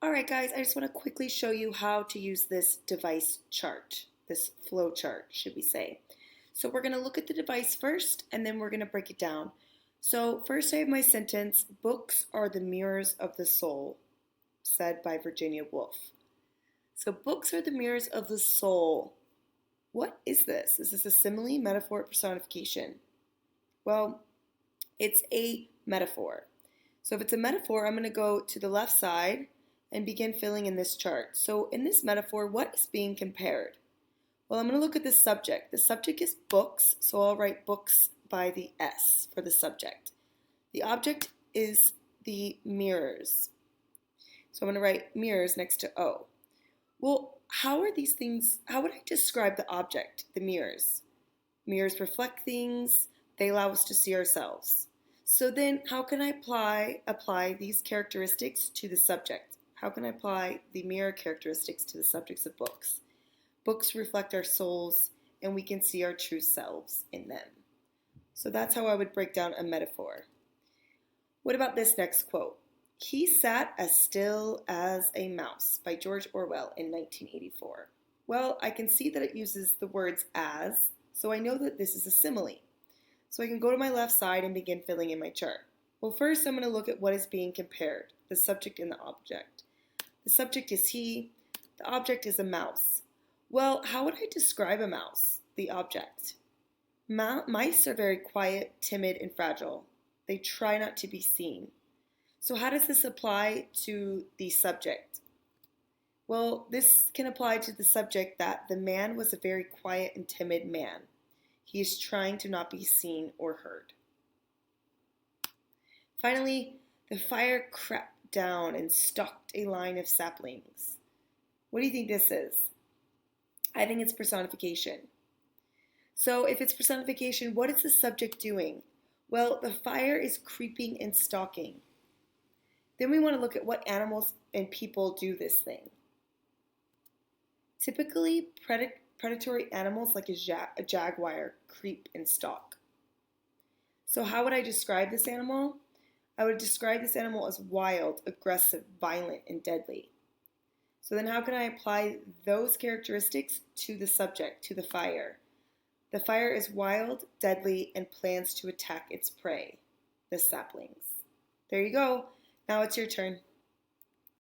All right, guys, I just want to quickly show you how to use this device chart, this flow chart, should we say. So we're going to look at the device first, and then we're going to break it down. So first I have my sentence, books are the mirrors of the soul, said by Virginia Woolf. So books are the mirrors of the soul. What is this? Is this a simile, metaphor, personification? Well, it's a metaphor. So if it's a metaphor, I'm going to go to the left side and begin filling in this chart. So in this metaphor, what is being compared? Well, I'm going to look at the subject. The subject is books, so I'll write books by the S for the subject. The object is the mirrors. So I'm going to write mirrors next to O. Well, how would I describe the object, the mirrors? Mirrors reflect things, they allow us to see ourselves. So then how can I apply these characteristics to the subject? How can I apply the mirror characteristics to the subjects of books? Books reflect our souls, and we can see our true selves in them. So that's how I would break down a metaphor. What about this next quote? He sat as still as a mouse by George Orwell in 1984. Well, I can see that it uses the words as, so I know that this is a simile. So I can go to my left side and begin filling in my chart. Well, first I'm going to look at what is being compared, the subject and the object. The subject is he, the object is a mouse. Well, how would I describe a mouse, the object? Mice are very quiet, timid, and fragile. They try not to be seen. So how does this apply to the subject? Well, this can apply to the subject that the man was a very quiet and timid man. He is trying to not be seen or heard. Finally, the fire crept down and stalked a line of saplings. What do you think this is? I think it's personification. So if it's personification, what is the subject doing? Well, the fire is creeping and stalking. Then we want to look at what animals and people do this thing. Typically, predatory animals like a jaguar creep and stalk. So how would I describe this animal? I would describe this animal as wild, aggressive, violent, and deadly. So then how can I apply those characteristics to the subject, to the fire? The fire is wild, deadly, and plans to attack its prey, the saplings. There you go. Now it's your turn.